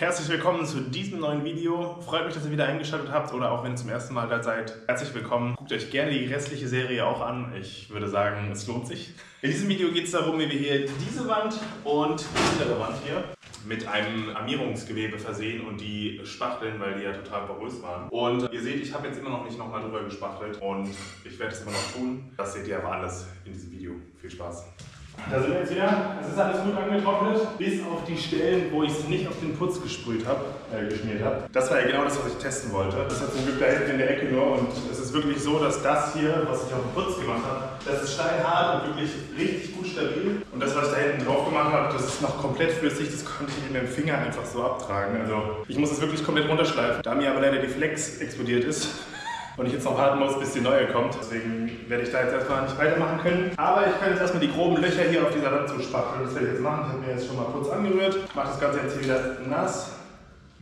Herzlich willkommen zu diesem neuen Video. Freut mich, dass ihr wieder eingeschaltet habt oder auch wenn ihr zum ersten Mal da seid. Herzlich willkommen. Guckt euch gerne die restliche Serie auch an. Ich würde sagen, es lohnt sich. In diesem Video geht es darum, wie wir hier diese Wand und die hintere Wand hier mit einem Armierungsgewebe versehen und die spachteln, weil die ja total porös waren. Und ihr seht, ich habe jetzt immer noch nicht nochmal drüber gespachtelt und ich werde es immer noch tun. Das seht ihr aber alles in diesem Video. Viel Spaß. Da sind wir jetzt wieder. Es ist alles gut angetrocknet, bis auf die Stellen, wo ich es nicht auf den Putz geschmiert habe. Das war ja genau das, was ich testen wollte. Das hat zum Glück da hinten in der Ecke nur und es ist wirklich so, dass das hier, was ich auf dem Putz gemacht habe, das ist steinhart und wirklich richtig gut stabil. Und das, was ich da hinten drauf gemacht habe, das ist noch komplett flüssig. Das konnte ich in dem Finger einfach so abtragen. Also ich muss es wirklich komplett runterschleifen. Da mir aber leider die Flex explodiert ist, und ich jetzt noch warten muss, bis die neue kommt. Deswegen werde ich da jetzt erstmal nicht weitermachen können. Aber ich kann jetzt erstmal die groben Löcher hier auf dieser Wand zuspachteln. Das werde ich jetzt machen. Ich habe mir jetzt schon mal kurz angerührt. Ich mache das Ganze jetzt hier wieder nass.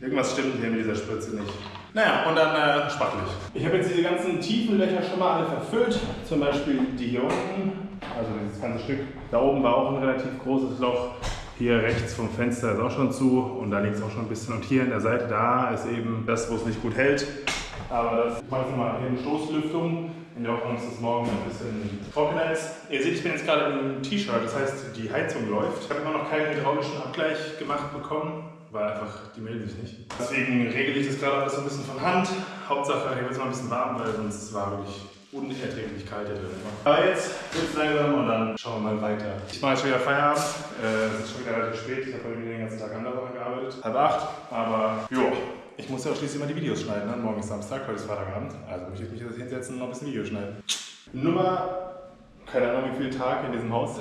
Irgendwas stimmt hier mit dieser Spritze nicht. Naja, und dann spachtel ich. Ich habe jetzt diese ganzen tiefen Löcher schon mal alle verfüllt. Zum Beispiel die hier unten. Also dieses ganze Stück. Da oben war auch ein relativ großes Loch. Hier rechts vom Fenster ist auch schon zu. Und da links auch schon ein bisschen. Und hier an der Seite, da ist eben das, wo es nicht gut hält. Aber ich mache jetzt mal hier eine Stoßlüftung, in der Hoffnung, dass es morgen ein bisschen trockener ist. Ihr seht, ich bin jetzt gerade im T-Shirt, das heißt, die Heizung läuft. Ich habe immer noch keinen hydraulischen Abgleich gemacht bekommen, weil einfach, die melden sich nicht. Deswegen regle ich das gerade alles so ein bisschen von Hand. Hauptsache, hier wird es mal ein bisschen warm, weil sonst war wirklich unerträglich kalt hier drin. Aber jetzt wird es langsam und dann schauen wir mal weiter. Ich mache jetzt schon wieder Feierabend. Es ist schon wieder relativ spät. Ich habe heute wieder den ganzen Tag an der Woche gearbeitet. 7:30, aber jo. Ich muss ja auch schließlich immer die Videos schneiden. Ne? Morgen ist Samstag, heute ist Freitagabend. Also muss ich mich jetzt hinsetzen und noch ein bisschen Video schneiden. Keine Ahnung wie viel Tag in diesem Haus.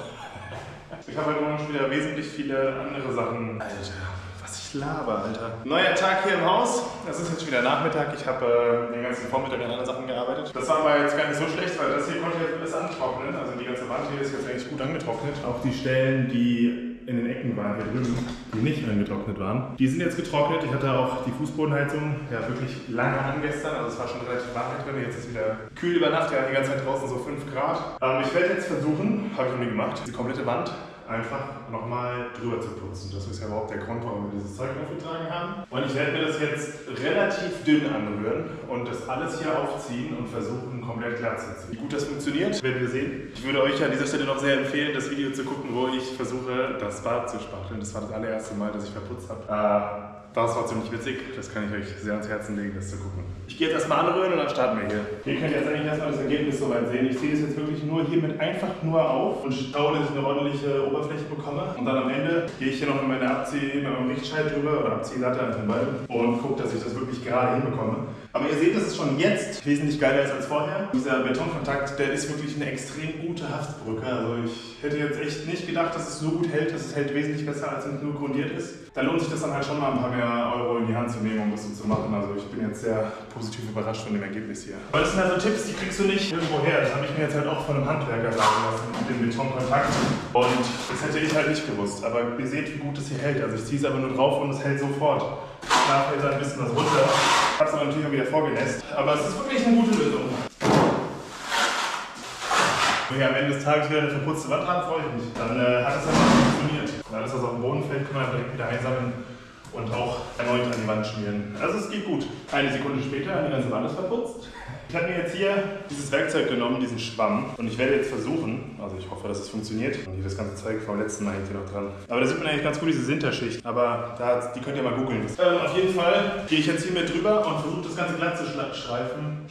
Ich habe heute Morgen schon wieder wesentlich viele andere Sachen. Alter, was ich laber, Alter. Neuer Tag hier im Haus. Es ist jetzt schon wieder Nachmittag. Ich habe den ganzen Vormittag an anderen Sachen gearbeitet. Das war aber jetzt gar nicht so schlecht, weil das hier konnte ich jetzt alles antrocknen. Also die ganze Wand hier ist jetzt eigentlich gut angetrocknet. Auch die Stellen, die in den Ecken waren hier drüben, die nicht angetrocknet waren. Die sind jetzt getrocknet. Ich hatte auch die Fußbodenheizung ja wirklich lange an gestern. Also es war schon relativ warm drin. Jetzt ist es wieder kühl über Nacht. Ja, die ganze Zeit draußen so 5 Grad. Ich werde jetzt versuchen, habe ich noch nie gemacht, die komplette Wand einfach nochmal drüber zu putzen. Das ist ja überhaupt der Grund, warum wir dieses Zeug aufgetragen haben. Und ich werde mir das jetzt relativ dünn anrühren und das alles hier aufziehen und versuchen, komplett glatt zu ziehen. Wie gut das funktioniert, werden wir sehen. Ich würde euch an dieser Stelle noch sehr empfehlen, das Video zu gucken, wo ich versuche, das Bad zu spachteln. Das war das allererste Mal, dass ich verputzt habe. Das war ziemlich witzig. Das kann ich euch sehr ans Herzen legen, das zu gucken. Ich gehe jetzt erstmal anrühren und dann starten wir hier. Hier könnt ihr jetzt eigentlich erstmal das Ergebnis soweit sehen. Ich ziehe das jetzt wirklich nur hiermit einfach nur auf und schaue, dass ich eine ordentliche Oberfläche bekomme. Und dann am Ende gehe ich hier noch mit meinem Richtscheit drüber oder Abziehlatte an den beiden und gucke, dass ich das wirklich gerade hinbekomme. Aber ihr seht, dass es schon jetzt wesentlich geiler ist als vorher. Dieser Betonkontakt, der ist wirklich eine extrem gute Haftbrücke. Also ich hätte jetzt echt nicht gedacht, dass es so gut hält. Es hält wesentlich besser, als wenn es nur grundiert ist. Da lohnt sich das dann halt schon mal ein paar mehr Euro in die Hand zu nehmen, um das so zu machen. Also ich bin jetzt sehr positiv überrascht von dem Ergebnis hier. Weil das sind also Tipps, die kriegst du nicht irgendwo her. Das habe ich mir jetzt halt auch von einem Handwerker sagen lassen, mit dem Betonkontakt. Und das hätte ich halt nicht gewusst. Aber ihr seht, wie gut es hier hält. Also ich ziehe es aber nur drauf und es hält sofort. Danach fällt ein bisschen was runter. Ich habe es aber natürlich auch wieder vorgenässt. Aber es ist wirklich eine gute Lösung. Wenn wir am Ende des Tages wieder eine verputzte Wand haben, freue ich mich. Dann hat es ja mal funktioniert. Alles, was auf dem Boden fällt, kann man direkt wieder einsammeln und auch erneut an die Wand schmieren. Also es geht gut. Eine Sekunde später, die ganze Wand ist verputzt. Ich habe mir jetzt hier dieses Werkzeug genommen, diesen Schwamm. Und ich werde jetzt versuchen, also ich hoffe, dass es funktioniert. Und hier das ganze Zeug vom letzten Mal hängt hier noch dran. Aber da sieht man eigentlich ganz gut diese Sinterschicht. Aber die könnt ihr mal googeln. Auf jeden Fall gehe ich jetzt hier mit drüber und versuche das Ganze glatt zu streichen.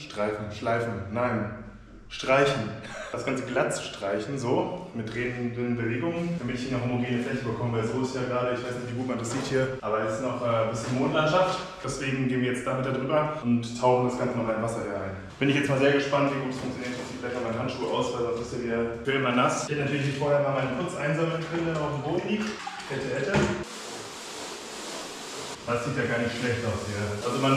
Das Ganze glatt zu streichen, so, mit drehenden Bewegungen, damit ich hier eine homogene Fläche bekomme, weil so ist ja gerade, ich weiß nicht, wie gut man das sieht hier, aber es ist noch ein bisschen Mondlandschaft. Deswegen gehen wir jetzt damit da drüber und tauchen das Ganze noch in Wasser hier rein. Bin ich jetzt mal sehr gespannt, wie gut es funktioniert. Ich ziehe gleich mal meine Handschuhe aus, weil sonst ist ja wieder für immer nass. Ich hätte natürlich vorher mal meinen Putz einsammeln können, der auf dem Boden liegt. Hätte. Das sieht ja gar nicht schlecht aus hier. Also man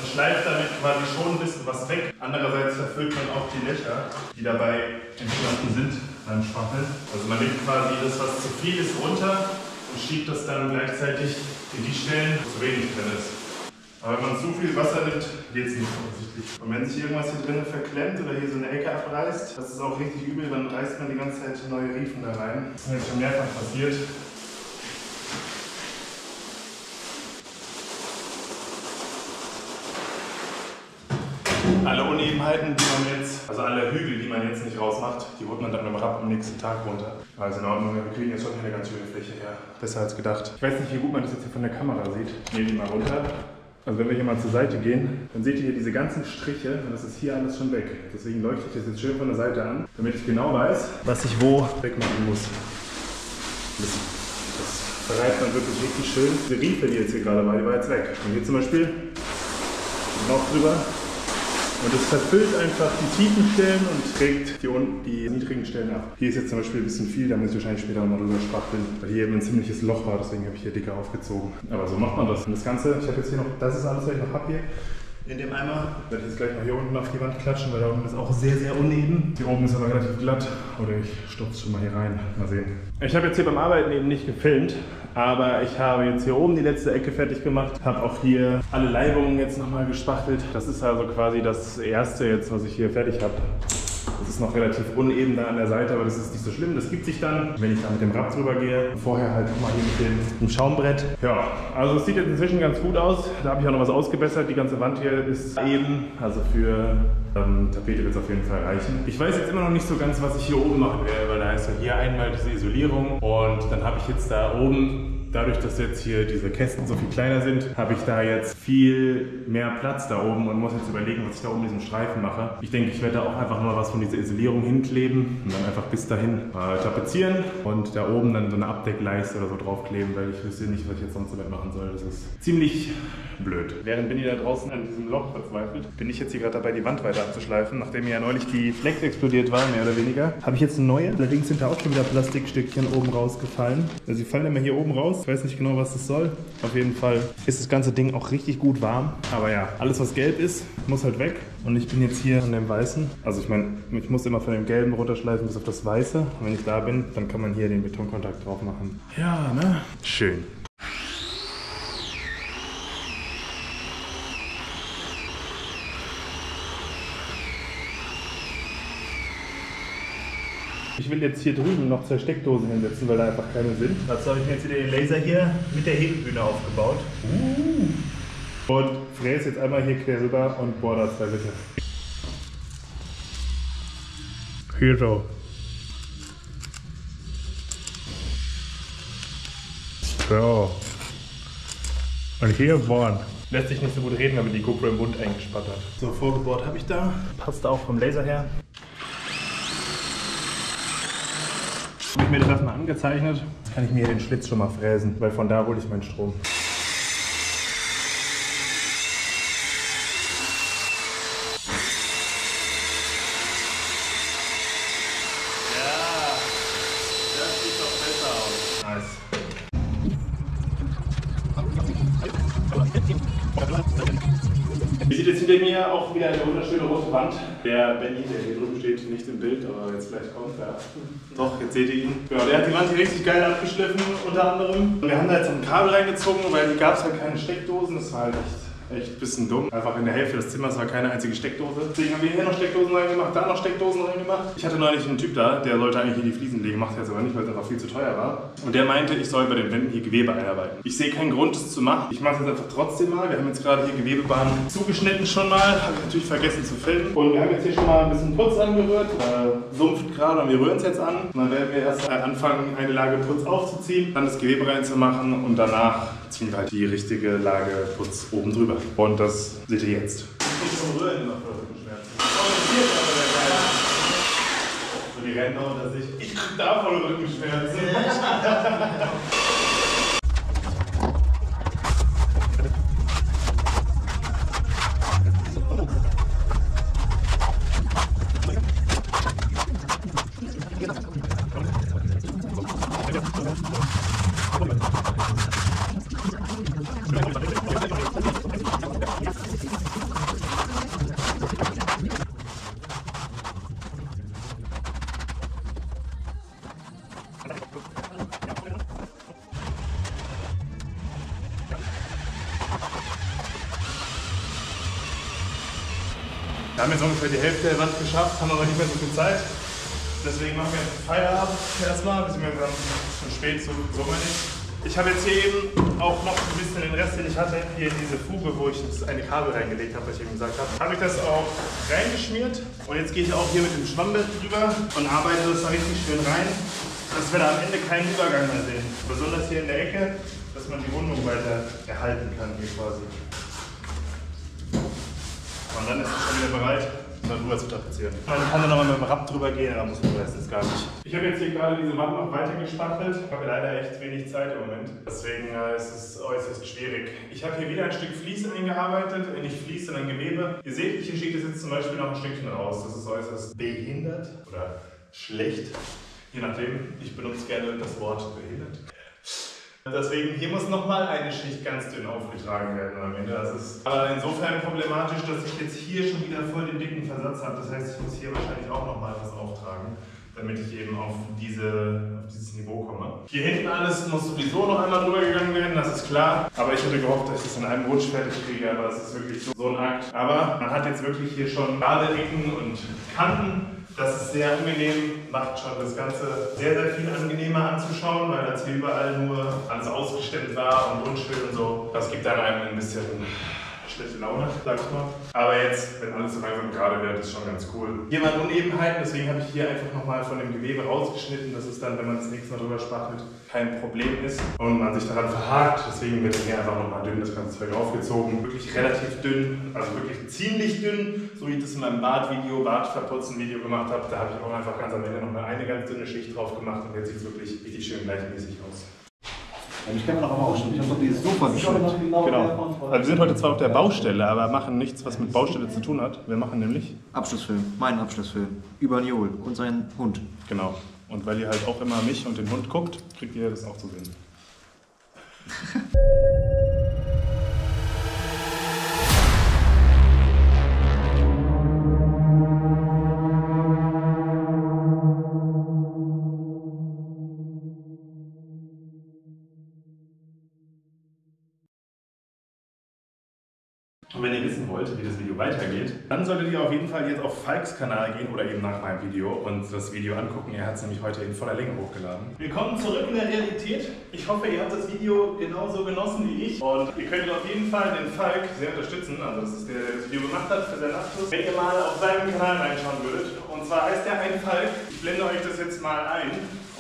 schleift damit quasi schon ein bisschen was weg. Andererseits verfüllt man auch die Löcher, die dabei entstanden sind beim Spachteln. Also man nimmt quasi das, was zu viel ist, runter und schiebt das dann gleichzeitig in die Stellen, wo zu wenig drin ist. Aber wenn man zu viel Wasser nimmt, geht es nicht offensichtlich. Und wenn sich irgendwas hier drinnen verklemmt oder hier so eine Ecke abreißt, das ist auch richtig übel, dann reißt man die ganze Zeit neue Riefen da rein. Das ist mir schon mehrfach passiert. Alle Unebenheiten, die man jetzt, also alle Hügel, die man jetzt nicht rausmacht, die holt man dann im Rapp am nächsten Tag runter. Also in Ordnung, wir kriegen jetzt schon eine ganz schöne Fläche her. Besser als gedacht. Ich weiß nicht, wie gut man das jetzt hier von der Kamera sieht. Ich nehme die mal runter. Also wenn wir hier mal zur Seite gehen, dann seht ihr hier diese ganzen Striche und das ist hier alles schon weg. Deswegen leuchte ich das jetzt schön von der Seite an, damit ich genau weiß, was ich wo wegmachen muss. Das verreibt man wirklich richtig schön. Die Riefe, die jetzt hier gerade war, die war jetzt weg. Und hier zum Beispiel noch drüber. Und es verfüllt einfach die tiefen Stellen und trägt die niedrigen Stellen ab. Hier ist jetzt zum Beispiel ein bisschen viel, da muss ich wahrscheinlich später nochmal drüber spachteln, weil hier eben ein ziemliches Loch war, deswegen habe ich hier dicker aufgezogen. Aber so macht man das. Und das Ganze, ich habe jetzt hier noch, das ist alles, was ich noch habe hier. In dem Eimer werde ich jetzt gleich noch hier unten auf die Wand klatschen, weil da unten ist auch sehr, sehr uneben. Hier oben ist aber relativ glatt. Oder ich stopfe schon mal hier rein. Mal sehen. Ich habe jetzt hier beim Arbeiten eben nicht gefilmt, aber ich habe jetzt hier oben die letzte Ecke fertig gemacht. Habe auch hier alle Leibungen jetzt nochmal gespachtelt. Das ist also quasi das erste jetzt, was ich hier fertig habe. Das ist noch relativ uneben da an der Seite, aber das ist nicht so schlimm. Das gibt sich dann, wenn ich da mit dem Rapp drüber gehe. Vorher halt nochmal hier mit dem Schaumbrett. Ja, also es sieht jetzt inzwischen ganz gut aus. Da habe ich auch noch was ausgebessert. Die ganze Wand hier ist eben, also für Tapete wird es auf jeden Fall reichen. Ich weiß jetzt immer noch nicht so ganz, was ich hier oben machen werde, weil da ist ja hier einmal diese Isolierung und dann habe ich jetzt da oben, dadurch, dass jetzt hier diese Kästen so viel kleiner sind, habe ich da jetzt viel mehr Platz da oben und muss jetzt überlegen, was ich da oben in diesem Streifen mache. Ich denke, ich werde da auch einfach mal was von dieser Isolierung hinkleben und dann einfach bis dahin tapezieren und da oben dann so eine Abdeckleiste oder so draufkleben, weil ich wüsste nicht, was ich jetzt sonst damit machen soll. Das ist ziemlich blöd. Während Benni da draußen an diesem Loch verzweifelt, bin ich jetzt hier gerade dabei, die Wand weiter abzuschleifen. Nachdem mir ja neulich die Flex explodiert war, mehr oder weniger, habe ich jetzt eine neue. Allerdings sind da auch schon wieder Plastikstückchen oben rausgefallen. Also sie fallen immer hier oben raus. Ich weiß nicht genau, was das soll. Auf jeden Fall ist das ganze Ding auch richtig gut warm. Aber ja, alles was gelb ist, muss halt weg. Und ich bin jetzt hier an dem Weißen. Also ich meine, ich muss immer von dem Gelben runterschleifen bis auf das Weiße. Und wenn ich da bin, dann kann man hier den Betonkontakt drauf machen. Ja, ne? Schön. Ich will jetzt hier drüben noch 2 Steckdosen hinsetzen, weil da einfach keine sind. Dazu habe ich mir jetzt wieder den Laser hier mit der Hebebühne aufgebaut. Und fräse jetzt einmal hier quer rüber und bohre da 2 Löcher. Hier so. So. Und hier bohren. Lässt sich nicht so gut reden, aber die GoPro im Bund eingespannt hat. So, vorgebohrt habe ich da. Passt auch vom Laser her. Habe ich mir das erstmal angezeichnet. Jetzt kann ich mir hier den Schlitz schon mal fräsen, weil von da hole ich meinen Strom. Ja, das sieht doch besser aus. Nice. Ihr seht jetzt hinter mir auch wieder eine wunderschöne rote Wand. Der Benni, der hier drüben steht, nicht im Bild, aber jetzt gleich kommt er. Doch, jetzt seht ihr ihn. Genau, der hat die Wand hier richtig geil abgeschliffen, unter anderem. Wir haben da jetzt ein Kabel reingezogen, weil hier gab es halt keine Steckdosen. Das war halt echt ein bisschen dumm. Einfach in der Hälfte des Zimmers war keine einzige Steckdose. Deswegen haben wir hier noch Steckdosen reingemacht, da noch Steckdosen reingemacht. Ich hatte neulich einen Typ da, der sollte eigentlich hier die Fliesen legen, macht er jetzt aber nicht, weil es einfach viel zu teuer war. Und der meinte, ich soll bei den Wänden hier Gewebe einarbeiten. Ich sehe keinen Grund, das zu machen. Ich mache es jetzt einfach trotzdem mal. Wir haben jetzt gerade hier Gewebebahnen zugeschnitten schon mal. Habe ich natürlich vergessen zu filmen. Und wir haben jetzt hier schon mal ein bisschen Putz angerührt. Sumpft gerade und wir rühren es jetzt an. Und dann werden wir erst anfangen, eine Lage Putz aufzuziehen, dann das Gewebe reinzumachen und danach ziehen wir halt die richtige Lage Putz oben drüber. Und das seht ihr jetzt. Ich vom Rühren noch Rückenschmerzen. So die Rentner unter sich. Ich krieg davon Rückenschmerzen. Wir haben jetzt ungefähr die Hälfte der Wand geschafft, haben aber nicht mehr so viel Zeit. Deswegen machen wir jetzt Feierabend erstmal, beziehungsweise schon spät, so meine ich. Ich habe jetzt hier eben auch noch ein bisschen den Rest, den ich hatte, hier in diese Fuge, wo ich das eine Kabel reingelegt habe, was ich eben gesagt habe, habe ich das auch reingeschmiert. Und jetzt gehe ich auch hier mit dem Schwammbett drüber und arbeite das da richtig schön rein, dass wir da am Ende keinen Übergang mehr sehen. Besonders hier in der Ecke, dass man die Rundung weiter erhalten kann hier quasi. Und dann ist es schon wieder bereit, darüber zu tapezieren. Man kann dann nochmal mit dem Rapp drüber gehen, aber muss man meistens gar nicht. Ich habe jetzt hier gerade diese Wand noch weiter gespachtelt. Ich habe leider echt wenig Zeit im Moment. Deswegen ist es äußerst schwierig. Ich habe hier wieder ein Stück Vlies eingearbeitet. Nicht Vlies, sondern Gewebe. Ihr seht, hier schickt es jetzt zum Beispiel noch ein Stückchen raus. Das ist äußerst behindert oder schlecht. Je nachdem. Ich benutze gerne das Wort behindert. Deswegen, hier muss nochmal eine Schicht ganz dünn aufgetragen werden am Ende. Das ist aber insofern problematisch, dass ich jetzt hier schon wieder voll den dicken Versatz habe. Das heißt, ich muss hier wahrscheinlich auch nochmal was auftragen, damit ich eben auf dieses Niveau komme. Hier hinten alles muss sowieso noch einmal drüber gegangen werden, das ist klar. Aber ich hätte gehofft, dass ich das in einem Rutsch fertig kriege, aber es ist wirklich so ein Akt. Aber man hat jetzt wirklich hier schon gerade Ecken und Kanten. Das ist sehr angenehm, macht schon das Ganze sehr, sehr viel angenehmer anzuschauen, weil das hier überall nur alles ausgestemmt war und unschön und so. Das gibt dann einem ein bisschen schlechte Laune, sag ich mal. Aber jetzt, wenn alles so langsam gerade wird, ist schon ganz cool. Hier waren Unebenheiten, deswegen habe ich hier einfach nochmal von dem Gewebe rausgeschnitten, dass es dann, wenn man das nächste Mal drüber spachtelt, kein Problem ist und man sich daran verhakt. Deswegen wird hier einfach nochmal dünn das ganze Zeug aufgezogen. Wirklich relativ dünn, also wirklich ziemlich dünn, so wie ich das in meinem Bartverputzen-Video gemacht habe. Da habe ich auch einfach ganz am Ende noch eine ganz dünne Schicht drauf gemacht und jetzt sieht es wirklich richtig schön gleichmäßig aus. Ich kann mir noch einmal ausstellen. Ich habe doch dieses Sofa geschnitten. Genau. Also wir sind heute zwar auf der Baustelle, aber machen nichts, was mit Baustelle zu tun hat. Wir machen nämlich Abschlussfilm, meinen Abschlussfilm. Über Niol und seinen Hund. Genau. Und weil ihr halt auch immer mich und den Hund guckt, kriegt ihr das auch zu sehen. Und wenn ihr wissen wollt, wie das Video weitergeht, dann solltet ihr auf jeden Fall jetzt auf Falks Kanal gehen oder eben nach meinem Video und das Video angucken. Er hat es nämlich heute in voller Länge hochgeladen. Willkommen zurück in der Realität. Ich hoffe, ihr habt das Video genauso genossen wie ich. Und ihr könnt auf jeden Fall den Falk sehr unterstützen. Also das ist der, der das Video gemacht hat für seinen Abschluss. Wenn ihr mal auf seinem Kanal reinschauen würdet. Und zwar heißt der ein Falk. Ich blende euch das jetzt mal ein.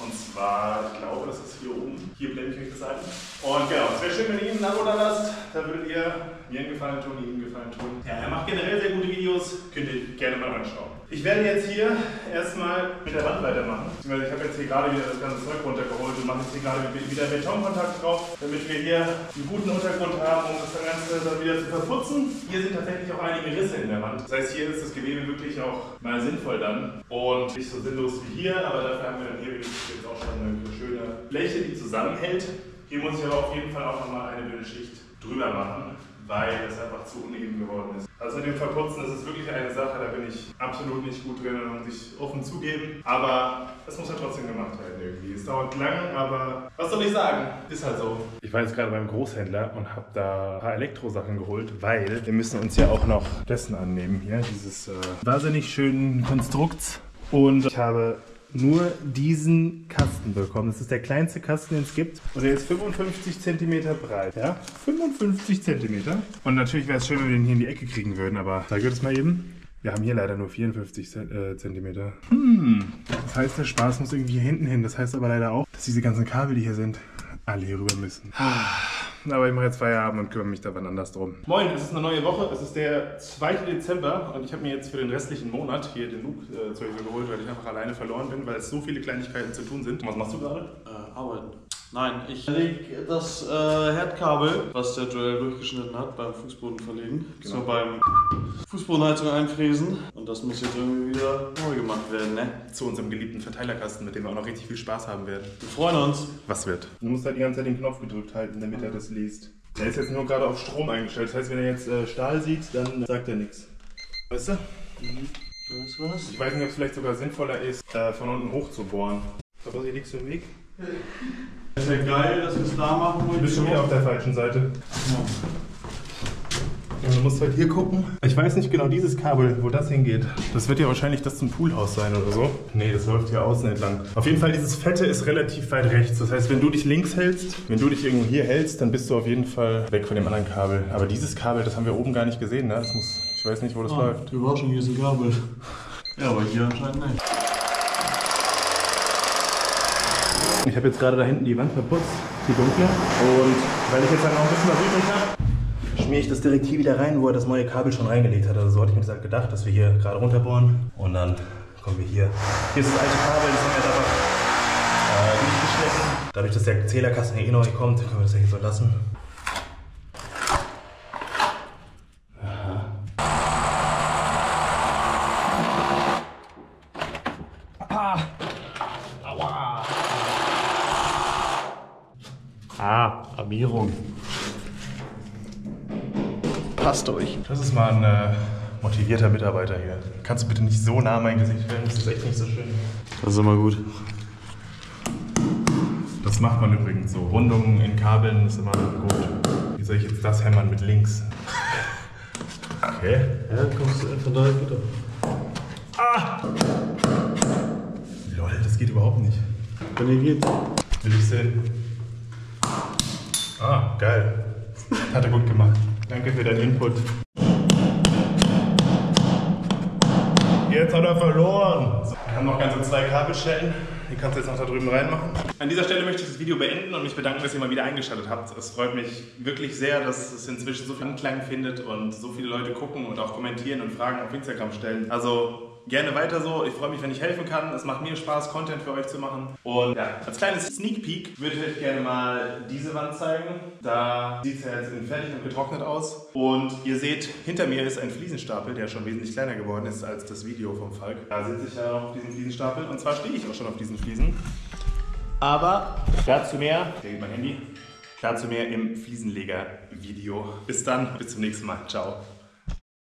Und zwar, ich glaube, das ist hier oben. Hier blende ich euch das ein. Und genau, es wäre schön, wenn ihr ihm ein Abo da lasst. Da würdet ihr mir einen Gefallen tun, ihm einen Gefallen tun. Ja, er macht generell sehr gute Videos. Könnt ihr gerne mal anschauen. Ich werde jetzt hier erstmal mit der Wand weitermachen. Ich habe jetzt hier gerade wieder das ganze Zeug runtergeholt und mache jetzt hier gerade wieder Betonkontakt drauf, damit wir hier einen guten Untergrund haben, um das Ganze dann wieder zu verputzen. Hier sind tatsächlich auch einige Risse in der Wand. Das heißt, hier ist das Gewebe wirklich auch mal sinnvoll dann und nicht so sinnlos wie hier, aber dafür haben wir dann hier jetzt auch schon eine schöne Fläche, die zusammenhält. Hier muss ich aber auf jeden Fall auch nochmal eine dünne Schicht drüber machen, weil es einfach zu uneben geworden ist. Also mit dem Verputzen, das ist wirklich eine Sache, da bin ich absolut nicht gut drin, muss ich offen zugeben. Aber es muss ja trotzdem gemacht werden irgendwie. Es dauert lang, aber was soll ich sagen? Ist halt so. Ich war jetzt gerade beim Großhändler und habe da ein paar Elektrosachen geholt, weil wir müssen uns ja auch noch dessen annehmen hier, dieses wahnsinnig schönen Konstrukts. Und ich habe nur diesen Kasten bekommen. Das ist der kleinste Kasten, den es gibt. Und der ist 55 cm breit. Ja? 55 cm. Und natürlich wäre es schön, wenn wir den hier in die Ecke kriegen würden, aber zeig mir das mal eben. Wir haben hier leider nur 54 cm. Das heißt, der Spaß muss irgendwie hier hinten hin. Das heißt aber leider auch, dass diese ganzen Kabel, die hier sind, alle hier rüber müssen. Aber ich mache jetzt Feierabend und kümmere mich da wann anders drum. Moin, es ist eine neue Woche. Es ist der 2. Dezember und ich habe mir jetzt für den restlichen Monat hier den Luke geholt, weil ich einfach alleine verloren bin, weil es so viele Kleinigkeiten zu tun sind. Was machst du gerade? Arbeiten. Nein, ich lege das Herdkabel, was der Joel durchgeschnitten hat, beim Fußboden verlegen. Genau. So beim Fußbodenheizung einfräsen. Und das muss jetzt irgendwie wieder neu gemacht werden, ne? Zu unserem geliebten Verteilerkasten, mit dem wir auch noch richtig viel Spaß haben werden. Wir freuen uns. Was wird? Du musst halt die ganze Zeit den Knopf gedrückt halten, damit er das liest. Der ist jetzt nur gerade auf Strom eingestellt. Das heißt, wenn er jetzt Stahl sieht, dann sagt er nichts. Weißt du? Was? Ich weiß nicht, ob es vielleicht sogar sinnvoller ist, von unten hoch zu bohren. Aber hier liegst du im Weg. Das ist ja geil, dass wir es da machen. Du bist schon wieder auf der falschen Seite. Ja. Und du musst halt hier gucken. Ich weiß nicht genau dieses Kabel, wo das hingeht. Das wird ja wahrscheinlich das zum Poolhaus sein oder so. Nee, das läuft hier außen entlang. Auf jeden Fall, dieses Fette ist relativ weit rechts. Das heißt, wenn du dich links hältst, wenn du dich irgendwo hier hältst, dann bist du auf jeden Fall weg von dem anderen Kabel. Aber dieses Kabel, das haben wir oben gar nicht gesehen, ne? Das muss, ich weiß nicht, wo das läuft. Überraschung, hier ist ein Kabel. Ja, aber hier anscheinend nicht. Ich habe jetzt gerade da hinten die Wand verputzt, die dunkle. Und weil ich jetzt dann noch ein bisschen was übrig habe, schmiere ich das direkt hier wieder rein, wo er das neue Kabel schon reingelegt hat. Also so hatte ich mir das halt gedacht, dass wir hier gerade runterbohren. Und dann kommen wir hier. Hier ist das alte Kabel, das haben wir jetzt einfach durchgeschnitten. Dadurch, dass der Zählerkasten hier eh neu kommt, können wir das ja hier so lassen. Armierung. Passt euch. Das ist mal ein motivierter Mitarbeiter hier. Kannst du bitte nicht so nah mein Gesicht filmen? Das ist echt nicht so schön. Das ist immer gut. Das macht man übrigens so. Rundungen in Kabeln ist immer gut. Wie soll ich jetzt das hämmern mit links? Okay. Ja, kommst du von da wieder. Ah! Lol, das geht überhaupt nicht. Wenn ihr geht. Will ich sehen. Ah, geil. Hat er gut gemacht. Danke für deinen Input. Jetzt hat er verloren. So, wir haben noch ganze 2 Kabelstellen. Die kannst du jetzt noch da drüben reinmachen. An dieser Stelle möchte ich das Video beenden und mich bedanken, dass ihr mal wieder eingeschaltet habt. Es freut mich wirklich sehr, dass es inzwischen so viel Anklang findet und so viele Leute gucken und auch kommentieren und Fragen auf Instagram stellen. Also gerne weiter so. Ich freue mich, wenn ich helfen kann. Es macht mir Spaß, Content für euch zu machen. Und ja, als kleines Sneak Peek würde ich euch gerne mal diese Wand zeigen. Da sieht es ja jetzt fertig und getrocknet aus. Und ihr seht, hinter mir ist ein Fliesenstapel, der schon wesentlich kleiner geworden ist als das Video vom Falk. Da sitze ich ja auf diesem Fliesenstapel und zwar stehe ich auch schon auf diesen Fliesen. Aber dazu mehr, hier geht mein Handy, dazu mehr im Fliesenleger-Video. Bis dann, bis zum nächsten Mal. Ciao.